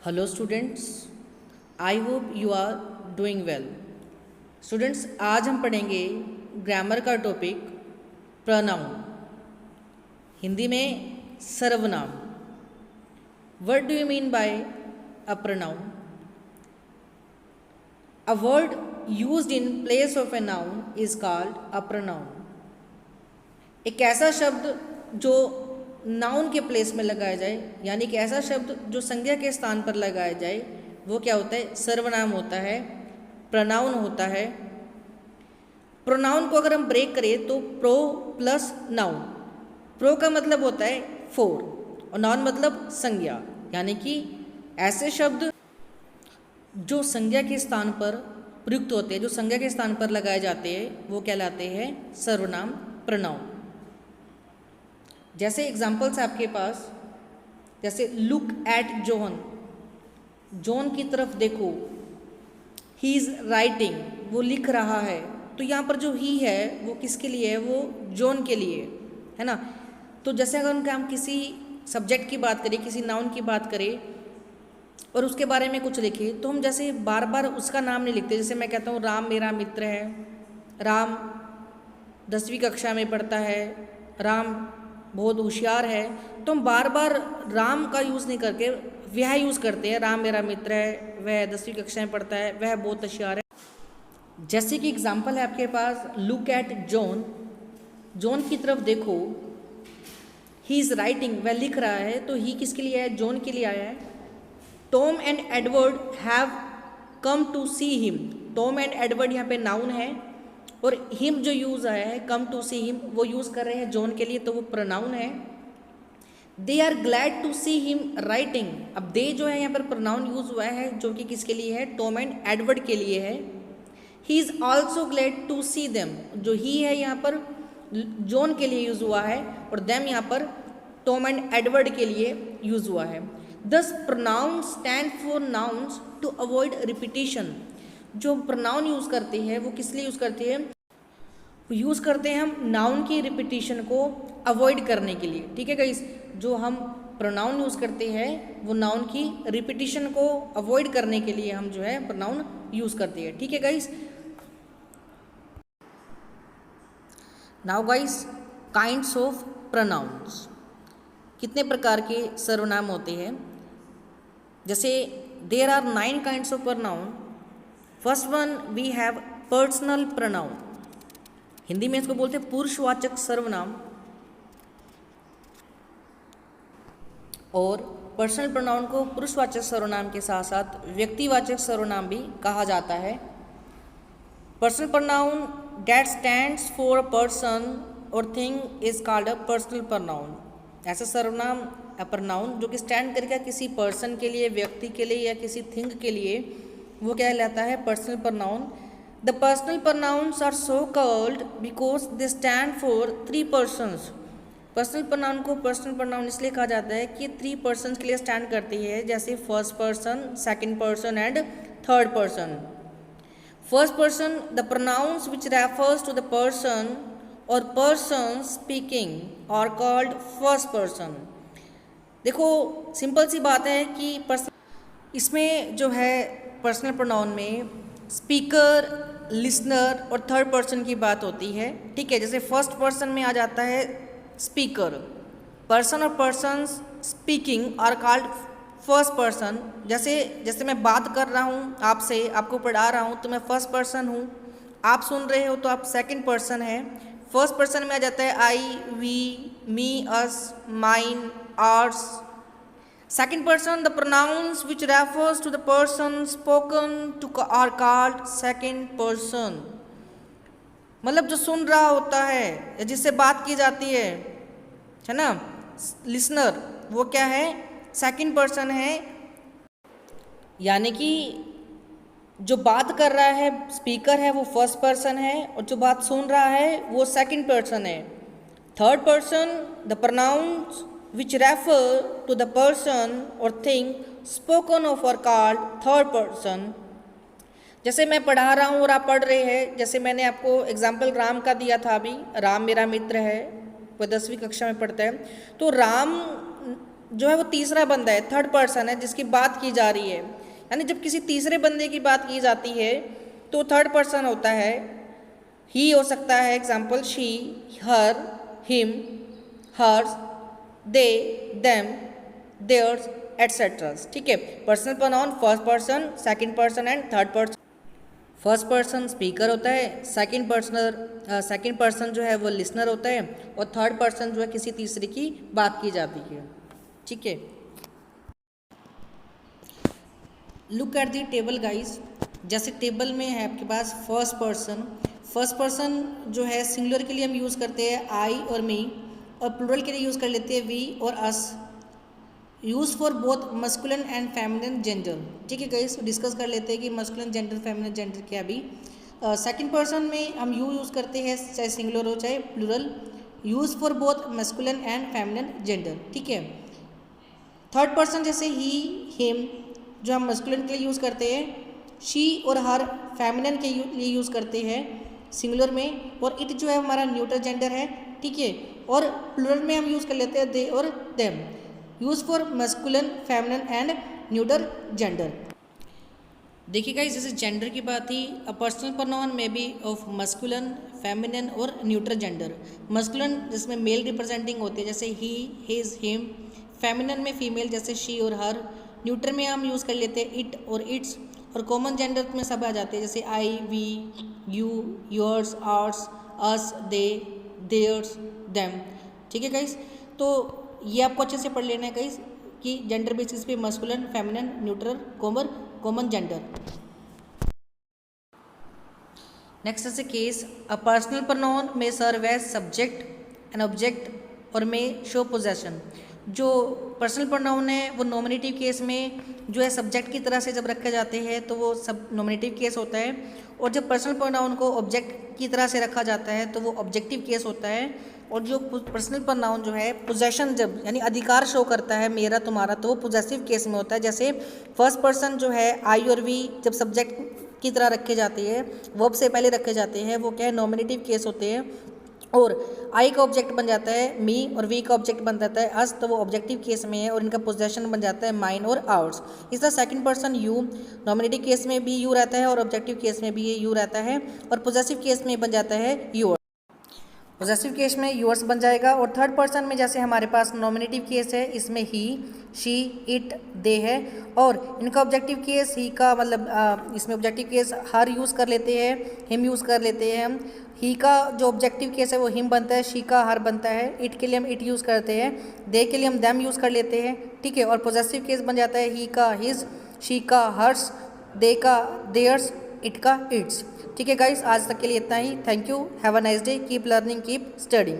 Hello students, I hope you are doing well. Students, आज हम पढ़ेंगे ग्रामर का टॉपिक प्रोनाउन, हिंदी में सर्वनाम। What do you mean by a pronoun? A word used in place of a noun is called a pronoun. एक ऐसा शब्द जो नाउन के प्लेस में लगाया जाए, यानी कि ऐसा शब्द जो संज्ञा के स्थान पर लगाया जाए, वो क्या होता है? सर्वनाम होता है, प्रोनाउन होता है। प्रोनाउन को अगर हम ब्रेक करें तो प्रो प्लस नाउन। प्रो का मतलब होता है फोर और नाउन मतलब संज्ञा, यानी कि ऐसे शब्द जो संज्ञा के स्थान पर प्रयुक्त होते हैं, जो संज्ञा के स्थान पर लगाए जाते हैं, वो कहलाते हैं सर्वनाम, प्रोनाउन। जैसे एग्जाम्पल्स आपके पास, जैसे लुक एट जॉन, जॉन की तरफ देखो। ही इज़ राइटिंग, वो लिख रहा है। तो यहाँ पर जो ही है वो किसके लिए है? वो जॉन के लिए है ना। तो जैसे अगर हम किसी सब्जेक्ट की बात करें, किसी नाउन की बात करें और उसके बारे में कुछ लिखें, तो हम जैसे बार बार उसका नाम नहीं लिखते। जैसे मैं कहता हूँ राम मेरा मित्र है, राम 10वीं कक्षा में पढ़ता है, राम बहुत होशियार है, तो हम बार बार राम का यूज़ नहीं करके वह यूज़ करते हैं। राम मेरा मित्र है, वह 10वीं कक्षा में पढ़ता है, वह बहुत होशियार है। जैसे कि एग्जाम्पल है आपके पास, लुक एट जॉन, जॉन की तरफ देखो। ही इज़ राइटिंग, वह लिख रहा है, तो ही किसके लिए है? जॉन के लिए आया है। Tom and Edward have come to see him, Tom and Edward यहाँ पे नाउन है और हिम जो यूज़ आया है, कम टू सी हिम, वो यूज़ कर रहे हैं जॉन के लिए, तो वो प्रोनाउन है। They are glad to see him writing, अब दे जो है यहाँ पर प्रोनाउन यूज़ हुआ है, जो कि किसके लिए है? टॉम एंड एडवर्ड के लिए है। He is also glad to see them, जो ही है यहाँ पर जॉन के लिए यूज़ हुआ है और देम यहाँ पर टॉम एंड एडवर्ड के लिए यूज़ हुआ है। Thus pronoun stand for nouns to avoid repetition, जो प्रोनाउन यूज़ करते हैं वो किस लिए यूज़ करते हैं? यूज़ करते हैं हम नाउन की रिपीटिशन को अवॉइड करने के लिए। ठीक है गाइस, जो हम प्रोनाउन यूज़ करते हैं वो नाउन की रिपीटिशन को अवॉइड करने के लिए हम जो है प्रोनाउन यूज़ करते हैं। ठीक है guys. Now guys, kinds of pronouns, कितने प्रकार के सर्वनाम होते हैं? जैसे there are 9 kinds of pronoun. First one we have personal pronoun, Hindi में इसको बोलते हैं पुरुषवाचक सर्वनाम। और पर्सनल प्रोनाउन को पुरुषवाचक सर्वनाम के साथ साथ व्यक्तिवाचक सर्वनाम भी कहा जाता है। Personal pronoun that stands for a person or thing is called a personal pronoun. ऐसा सर्वनाम प्रोनाउन जो कि स्टैंड करेगा किसी पर्सन के लिए, व्यक्ति के लिए या किसी थिंग के लिए, वो क्या कहलाता है? Personal pronoun. The personal pronouns are so called because they stand for 3 persons। Personal pronoun को पर्सनल प्रोनाउन इसलिए कहा जाता है कि 3 persons के लिए स्टैंड करती है, जैसे first person, second person and third person. First person, the pronouns which refers to the person or person speaking are called first person. देखो सिंपल सी बात है कि इसमें जो है पर्सनल प्रोनाउन में स्पीकर, लिसनर और थर्ड पर्सन की बात होती है। ठीक है, जैसे फर्स्ट पर्सन में आ जाता है स्पीकर, पर्सन और persons speaking are called first person. जैसे मैं बात कर रहा हूँ आपसे, आपको पढ़ा रहा हूँ, तो मैं फर्स्ट पर्सन हूँ। आप सुन रहे हो तो आप सेकंड पर्सन है। फर्स्ट पर्सन में आ जाता है I, we, me, us, mine, ours. Second person, the pronouns which refers to the person spoken to are called second person। मतलब जो सुन रहा होता है या जिससे बात की जाती है ना, लिसनर, वो क्या है? सेकंड पर्सन है। यानी कि जो बात कर रहा है, स्पीकर है, वो फर्स्ट पर्सन है और जो बात सुन रहा है वो सेकंड पर्सन है। Third person, the pronounce which refer to the person or thing spoken of or called third person। जैसे मैं पढ़ा रहा हूँ और आप पढ़ रहे हैं, जैसे मैंने आपको एग्जाम्पल राम का दिया था अभी, राम मेरा मित्र है, वह 10वीं कक्षा में पढ़ता है, तो राम जो है वो तीसरा बंदा है, थर्ड पर्सन है जिसकी बात की जा रही है। यानी जब किसी तीसरे बंदे की बात की जाती है तो थर्ड पर्सन होता है। ही हो सकता है, example she, her, him, hers, they, them, theirs, etcetera. ठीक है। Personal pronoun first person, second person and third person. First person speaker होता है, सेकंड पर्सन जो है वो लिसनर होता है, और थर्ड पर्सन जो है किसी तीसरे की बात की जाती है। ठीक है। Look at the table guys. जैसे टेबल में है आपके पास फर्स्ट पर्सन जो है सिंगुलर के लिए हम यूज़ करते हैं आई और मी, और प्लूरल के लिए यूज़ कर लेते हैं वी और us. Use for both masculine and feminine gender. ठीक है गाइस, डिस्कस कर लेते हैं कि मस्कुलिन जेंडर फेमिनिन जेंडर क्या भी। सेकंड पर्सन में हम यू यूज़ करते हैं, चाहे सिंगुलर हो चाहे plural. Use for both masculine and feminine gender. ठीक है। थर्ड पर्सन जैसे ही, हिम जो हम मस्कुलिन के लिए यूज़ करते हैं, शी और हर फेमिनिन के लिए यूज़ करते हैं सिंगुलर में, और इट जो है हमारा न्यूट्रल जेंडर है। ठीक है। और प्लूरल में हम यूज़ कर लेते हैं दे और them. Use for masculine, feminine and neutral gender. देखिए गाइस, जैसे जेंडर की बात थी, अ पर्सनल प्रोनाउन में बी ऑफ मस्कुलिन, फेमिनिन और न्यूट्रल जेंडर। मस्कुलिन जिसमें मेल रिप्रेजेंटिंग होते हैं जैसे ही, हिज, हिम। फेमिनिन में फीमेल जैसे शी और हर। न्यूट्रल में हम यूज़ कर लेते हैं इट और इट्स, और कॉमन जेंडर में सब आ जाते हैं जैसे I, we, you, yours, ours, us, they, theirs, them. ठीक है गाइस, तो ये आपको अच्छे से पढ़ लेना है गाइस कि जेंडर बेसिस पे masculine, feminine, neutral, common gender. Next is a case, a personal pronoun में serve as subject and object और में शो पोजेशन। जो पर्सनल प्रोनाउन है वो नॉमिनेटिव केस में जो है सब्जेक्ट की तरह से जब रखे जाते हैं तो वो सब नॉमिनेटिव केस होता है, और जब पर्सनल प्रोनाउन को ऑब्जेक्ट की तरह से रखा जाता है तो वो ऑब्जेक्टिव केस होता है। और जो पर्सनल प्रोनाउन जो है पोजेशन जब यानी अधिकार शो करता है मेरा तुम्हारा, तो वो पोजेसिव केस में होता है। जैसे फर्स्ट पर्सन जो है आई और वी जब सब्जेक्ट की तरह रखे जाते हैं, वर्ब से पहले रखे जाते हैं, वो क्या है नॉमिनेटिव केस होते हैं। और आई का ऑब्जेक्ट बन जाता है मी, और वी का ऑब्जेक्ट बन जाता है अस, तो वो ऑब्जेक्टिव केस में है और इनका पोजेशन बन जाता है माइन और आवर्स। इस तरह second person you, nominative case में भी यू रहता है और ऑब्जेक्टिव केस में भी ये यू रहता है, और पोजेसिव केस में बन जाता है योर। पोजेसिव केस में यूअर्स बन जाएगा। और थर्ड पर्सन में जैसे हमारे पास नॉमिनेटिव केस है, इसमें ही, शी, इट, दे है, और इनका ऑब्जेक्टिव केस ही का मतलब इसमें ऑब्जेक्टिव केस हर यूज़ कर लेते हैं, हिम यूज़ कर लेते हैं हम। ही का जो ऑब्जेक्टिव केस है वो हिम बनता है, शी का हर बनता है, इट के लिए हम इट यूज़ करते हैं, दे के लिए हम दैम यूज़ कर लेते हैं। ठीक है। और पोजेसिव केस बन जाता है ही का हिज, शी का हर्स, दे का देयर्स, इट का इट्स। ठीक है गाइस, आज तक के लिए इतना ही। Thank you, have a nice day, keep learning, keep studying.